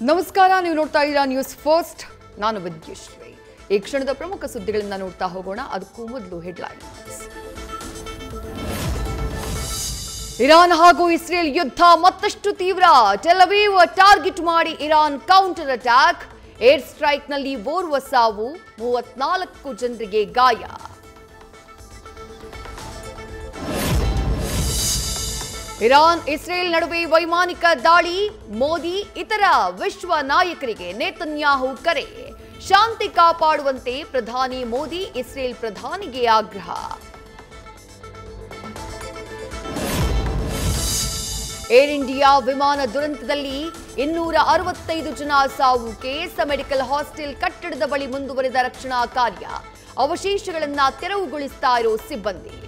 ನಮಸ್ಕಾರ, ನೀವು ನೋಡ್ತಾ ಇದ್ದೀರಾ ನ್ಯೂಸ್ ಫಸ್ಟ್. ನಾನು ವಿದ್ಯುಶ್ರೀ. ಈ ಕ್ಷಣದ ಪ್ರಮುಖ ಸುದ್ದಿಗಳನ್ನು ನೋಡ್ತಾ ಹೋಗೋಣ. ಅದಕ್ಕೂ ಮೊದಲು ಹೆಡ್ಲೈನ್ಸ್. ಇರಾನ್ ಹಾಗೂ ಇಸ್ರೇಲ್ ಯುದ್ಧ ಮತ್ತಷ್ಟು ತೀವ್ರ. ಟೆಲ್ ಅವೀವ್ ಟಾರ್ಗೆಟ್ ಮಾಡಿ ಇರಾನ್ ಕೌಂಟರ್ ಅಟ್ಯಾಕ್. ಏರ್ ಸ್ಟ್ರೈಕ್ನಲ್ಲಿ ಓರ್ವ ಸಾವು, 34 ಜನರಿಗೆ ಗಾಯ. ಇರಾನ್ ಇಸ್ರೇಲ್ ನಡುವೆ ವೈಮಾನಿಕ ದಾಳಿ. ಮೋದಿ ಇತರ ವಿಶ್ವ ನಾಯಕರಿಗೆ ನೇತನ್ಯಾಹು ಕರೆ. ಶಾಂತಿ ಕಾಪಾಡುವಂತೆ ಪ್ರಧಾನಿ ಮೋದಿ ಇಸ್ರೇಲ್ ಪ್ರಧಾನಿಗೆ ಆಗ್ರಹ. ಏರ್ ಇಂಡಿಯಾ ವಿಮಾನ ದುರಂತದಲ್ಲಿ 265 ಜನ ಸಾವು. ಕೆಎಸ್ ಮೆಡಿಕಲ್ ಹಾಸ್ಟೆಲ್ ಕಟ್ಟಡದ ಬಳಿ ಮುಂದುವರೆದ ರಕ್ಷಣಾ ಕಾರ್ಯ. ಅವಶೇಷಗಳನ್ನು ತೆರವುಗೊಳಿಸ್ತಾ ಇರೋ ಸಿಬ್ಬಂದಿ.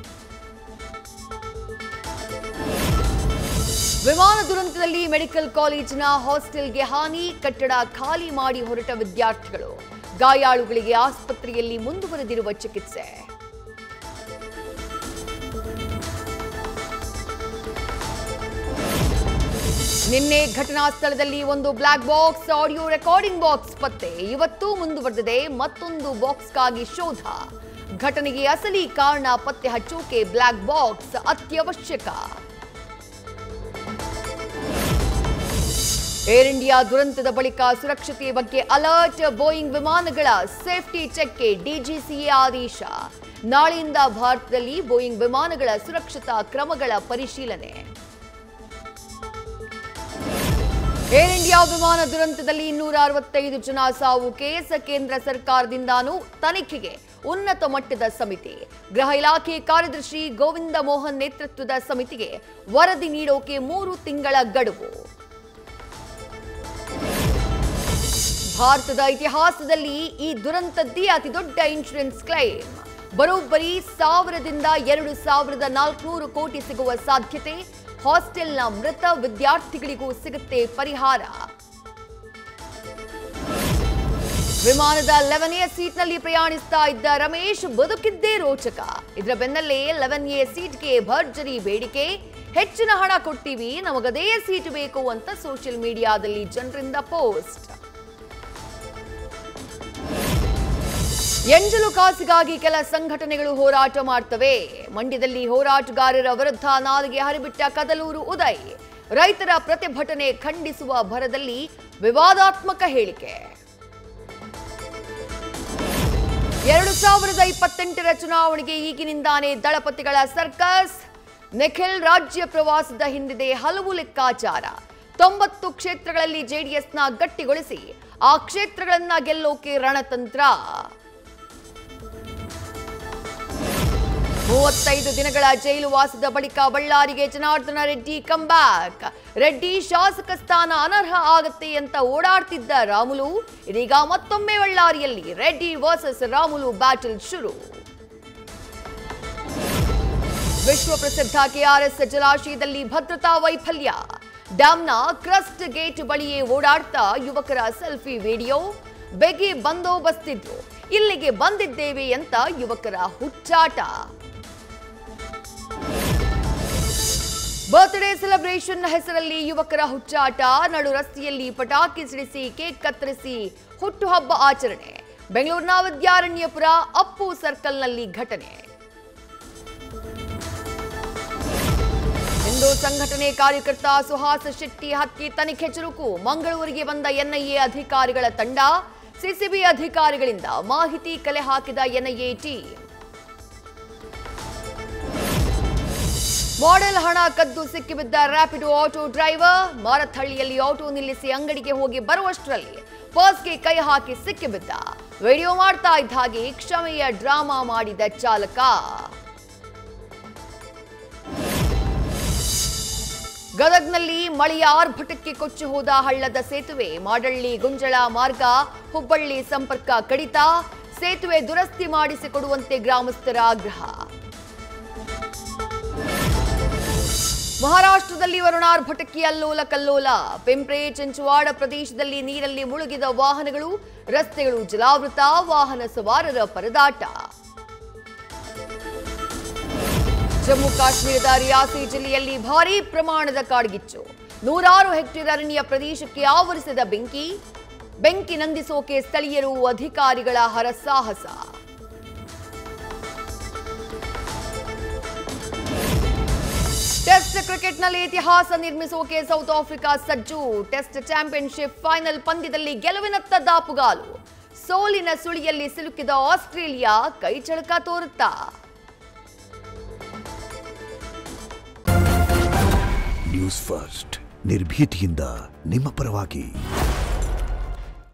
ವಿಮಾನ ದುರಂತದಲ್ಲಿ ಮೆಡಿಕಲ್ ಕಾಲೇಜಿನ ಹಾಸ್ಟೆಲ್ಗೆ ಹಾನಿ. ಕಟ್ಟಡ ಖಾಲಿ ಮಾಡಿ ಹೊರಟ ವಿದ್ಯಾರ್ಥಿಗಳು. ಗಾಯಾಳುಗಳಿಗೆ ಆಸ್ಪತ್ರೆಯಲ್ಲಿ ಮುಂದುವರೆದಿರುವ ಚಿಕಿತ್ಸೆ. ನಿನ್ನೆ ಘಟನಾ ಸ್ಥಳದಲ್ಲಿ ಒಂದು black box audio recording box ಪತ್ತೆ. ಇವತ್ತು ಮುಂದುವರೆದಿದೆ ಮತ್ತೊಂದು ಬಾಕ್ಸ್ಗಾಗಿ ಶೋಧ. ಘಟನೆಗೆ ಅಸಲಿ ಕಾರಣ ಪತ್ತೆ ಹಚ್ಚೋಕೆ ಬ್ಲಾಕ್ ಬಾಕ್ಸ್ ಅತ್ಯವಶ್ಯಕ. ಏರ್ ಇಂಡಿಯಾ ದುರಂತದ ಬಳಿಕ ಸುರಕ್ಷತೆಯ ಬಗ್ಗೆ ಅಲರ್ಟ್. ಬೋಯಿಂಗ್ ವಿಮಾನಗಳ ಸೇಫ್ಟಿ ಚೆಕ್ಗೆ ಡಿಜಿಸಿಎ ಆದೇಶ. ನಾಳೆಯಿಂದ ಭಾರತದಲ್ಲಿ ಬೋಯಿಂಗ್ ವಿಮಾನಗಳ ಸುರಕ್ಷತಾ ಕ್ರಮಗಳ ಪರಿಶೀಲನೆ. ಏರ್ ಇಂಡಿಯಾ ವಿಮಾನ ದುರಂತದಲ್ಲಿ 265 ಜನ ಸಾವು. ಕೆಎಸ್ ಕೇಂದ್ರ ಸರ್ಕಾರದಿಂದಾನೂ ತನಿಖೆಗೆ ಉನ್ನತ ಮಟ್ಟದ ಸಮಿತಿ. ಗೃಹ ಇಲಾಖೆ ಕಾರ್ಯದರ್ಶಿ ಗೋವಿಂದ ಮೋಹನ್ ನೇತೃತ್ವದ ಸಮಿತಿಗೆ ವರದಿ ನೀಡೋಕೆ 3 ತಿಂಗಳ ಗಡುವು. ಭಾರತದ ಇತಿಹಾಸದಲ್ಲಿ ಈ ದುರಂತದ್ದೇ ಅತಿದೊಡ್ಡ ಇನ್ಶೂರೆನ್ಸ್ ಕ್ಲೈಮ್. ಬರೋಬ್ಬರಿ 1000ರಿಂದ 2400 ಕೋಟಿ ಸಿಗುವ ಸಾಧ್ಯತೆ. ಹಾಸ್ಟೆಲ್ನ ಮೃತ ವಿದ್ಯಾರ್ಥಿಗಳಿಗೂ ಸಿಗುತ್ತೆ ಪರಿಹಾರ. ವಿಮಾನದ 11ನೇ ಸೀಟ್ನಲ್ಲಿ ಪ್ರಯಾಣಿಸ್ತಾ ಇದ್ದ ರಮೇಶ್ ಬದುಕಿದ್ದೇ ರೋಚಕ. ಇದರ ಬೆನ್ನಲ್ಲೇ 11ನೇ ಸೀಟ್ಗೆ ಭರ್ಜರಿ ಬೇಡಿಕೆ. ಹೆಚ್ಚಿನ ಹಣ ಕೊಡ್ತೀವಿ, ನಮಗದೇ ಸೀಟ್ ಬೇಕು ಅಂತ ಸೋಷಿಯಲ್ ಮೀಡಿಯಾದಲ್ಲಿ ಜನರಿಂದ ಪೋಸ್ಟ್. ಎಂಜಲು ಕಾಸಿಗಾಗಿ ಕೆಲ ಸಂಘಟನೆಗಳು ಹೋರಾಟ ಮಾಡ್ತವೆ. ಮಂಡ್ಯದಲ್ಲಿ ಹೋರಾಟಗಾರರ ವಿರುದ್ಧ ನಾಲಿಗೆ ಹರಿಬಿಟ್ಟ ಕದಲೂರು ಉದಯ್. ರೈತರ ಪ್ರತಿಭಟನೆ ಖಂಡಿಸುವ ಭರದಲ್ಲಿ ವಿವಾದಾತ್ಮಕ ಹೇಳಿಕೆ. 2028ರ ಚುನಾವಣೆಗೆ ಈಗಿನಿಂದಾನೇ ದಳಪತಿಗಳ ಸರ್ಕಸ್. ನಿಖಿಲ್ ರಾಜ್ಯ ಪ್ರವಾಸದ ಹಿಂದಿದೆ ಹಲವು ಲೆಕ್ಕಾಚಾರ. 90 ಕ್ಷೇತ್ರಗಳಲ್ಲಿ ಜೆಡಿಎಸ್ನ ಗಟ್ಟಿಗೊಳಿಸಿ ಆ ಕ್ಷೇತ್ರಗಳನ್ನ ಗೆಲ್ಲೋಕೆ ರಣತಂತ್ರ. 35 ದಿನಗಳ ಜೈಲು ವಾಸದ ಬಳಿಕ ಬಳ್ಳಾರಿಗೆ ಜನಾರ್ದನ ರೆಡ್ಡಿ ಕಂಬ್ಯಾಕ್. ರೆಡ್ಡಿ ಶಾಸಕ ಸ್ಥಾನ ಅನರ್ಹ ಆಗತ್ತೆ ಅಂತ ಓಡಾಡ್ತಿದ್ದ ರಾಮುಲು ಇದೀಗ ಮತ್ತೊಮ್ಮೆ ಬಳ್ಳಾರಿಯಲ್ಲಿ ರೆಡ್ಡಿ ವರ್ಸಸ್ ರಾಮುಲು ಬ್ಯಾಟಲ್ ಶುರು. ವಿಶ್ವ ಪ್ರಸಿದ್ಧ ಕೆಆರ್ಎಸ್ ಜಲಾಶಯದಲ್ಲಿ ಭದ್ರತಾ ವೈಫಲ್ಯ. ಡ್ಯಾಂನ ಕ್ರಸ್ಟ್ ಗೇಟ್ ಬಳಿಯೇ ಓಡಾಡ್ತಾ ಯುವಕರ ಸೆಲ್ಫಿ ವಿಡಿಯೋ. ಬೆಗಿ ಬಂದೋಬಸ್ತಿದ್ರು, ಇಲ್ಲಿಗೆ ಬಂದಿದ್ದೇವೆ ಅಂತ ಯುವಕರ ಹುಚ್ಚಾಟ. ಬರ್ತ್ಡೇ ಸೆಲೆಬ್ರೇಷನ್ ಹೆಸರಲ್ಲಿ ಯುವಕರ ಹುಚ್ಚಾಟ. ನಡು ರಸ್ತೆಯಲ್ಲಿ ಪಟಾಕಿ ಸಿಡಿಸಿ ಕೇಕ್ ಕತ್ತರಿಸಿ ಹುಟ್ಟುಹಬ್ಬ ಆಚರಣೆ. ಬೆಂಗಳೂರಿನ ವಿದ್ಯಾರಣ್ಯಪುರ ಅಪ್ಪು ಸರ್ಕಲ್ನಲ್ಲಿ ಘಟನೆ. ಹಿಂದೂ ಸಂಘಟನೆ ಕಾರ್ಯಕರ್ತ ಸುಹಾಸ್ ಶೆಟ್ಟಿ ಹತ್ಯೆ ತನಿಖೆ ಚುರುಕು. ಮಂಗಳೂರಿಗೆ ಬಂದ ಎನ್ಐಎ ಅಧಿಕಾರಿಗಳ ತಂಡ. ಸಿಸಿಬಿ ಅಧಿಕಾರಿಗಳಿಂದ ಮಾಹಿತಿ ಕಲೆ ಹಾಕಿದ ಎನ್ಐಎ ಟೀಮ್. ಮಾಡೆಲ್ ಹಣ ಕದ್ದು ಸಿಕ್ಕಿಬಿದ್ದ ರ್ಯಾಪಿಡೋ ಆಟೋ ಡ್ರೈವರ್. ಮಾರಥಹಳ್ಳಿಯಲ್ಲಿ ಆಟೋ ನಿಲ್ಲಿಸಿ ಅಂಗಡಿಗೆ ಹೋಗಿ ಬರುವಷ್ಟರಲ್ಲಿ ಪರ್ಸ್ಗೆ ಕೈ ಹಾಕಿ ಸಿಕ್ಕಿಬಿದ್ದ. ವಿಡಿಯೋ ಮಾಡ್ತಾ ಇದ್ದ ಹಾಗೆ ಕ್ಷಮೆಯ ಡ್ರಾಮಾ ಮಾಡಿದ ಚಾಲಕ. ಗದಗ್ನಲ್ಲಿ ಮಳೆಯ ಆರ್ಭಟಕ್ಕೆ ಕೊಚ್ಚಿ ಹೋದ ಹಳ್ಳದ ಸೇತುವೆ. ಮಾಡಳ್ಳಿ ಗುಂಜಳ ಮಾರ್ಗ ಹುಬ್ಬಳ್ಳಿ ಸಂಪರ್ಕ ಕಡಿತ. ಸೇತುವೆ ದುರಸ್ತಿ ಮಾಡಿಸಿಕೊಡುವಂತೆ ಗ್ರಾಮಸ್ಥರ ಆಗ್ರಹ. ಮಹಾರಾಷ್ಟ್ರದಲ್ಲಿ ವರುಣಾರ್ಭಟಕ್ಕೆ ಅಲ್ಲೋಲ ಕಲ್ಲೋಲ. ಪಿಂಪ್ರೆ ಚಿಂಚವಾಡ ಪ್ರದೇಶದಲ್ಲಿ ನೀರಲ್ಲಿ ಮುಳುಗಿದ ವಾಹನಗಳು. ರಸ್ತೆಗಳು ಜಲಾವೃತ. ವಾಹನ ಸವಾರರ ಪರದಾಟ. ಜಮ್ಮು ಕಾಶ್ಮೀರದ ರಿಯಾಸಿ ಜಿಲ್ಲೆಯಲ್ಲಿ ಭಾರೀ ಪ್ರಮಾಣದ ಕಾಡ್ಗಿಚ್ಚು. ನೂರಾರು ಹೆಕ್ಟೇರ್ ಅರಣ್ಯ ಪ್ರದೇಶಕ್ಕೆ ಆವರಿಸಿದ ಬೆಂಕಿ ನಂದಿಸೋಕೆ ಸ್ಥಳೀಯರು ಅಧಿಕಾರಿಗಳ ಹರಸಾಹಸ. ಟೆಸ್ಟ್ ಕ್ರಿಕೆಟ್ನಲ್ಲಿ ಇತಿಹಾಸ ನಿರ್ಮಿಸೋಕೆ ಸೌತ್ ಆಫ್ರಿಕಾ ಸಜ್ಜು. ಟೆಸ್ಟ್ ಚಾಂಪಿಯನ್ಶಿಪ್ ಫೈನಲ್ ಪಂದ್ಯದಲ್ಲಿ ಗೆಲುವಿನತ್ತ ದಾಪುಗಾಲು. ಸೋಲಿನ ಸುಳಿಯಲ್ಲಿ ಸಿಲುಕಿದ ಆಸ್ಟ್ರೇಲಿಯಾ ಕೈಚಳಕ ತೋರುತ್ತಾ? ನ್ಯೂಸ್ ಫಸ್ಟ್ ನಿರ್ಭೀತಿಯಿಂದ ನಿಮ್ಮ ಪರವಾಗಿ.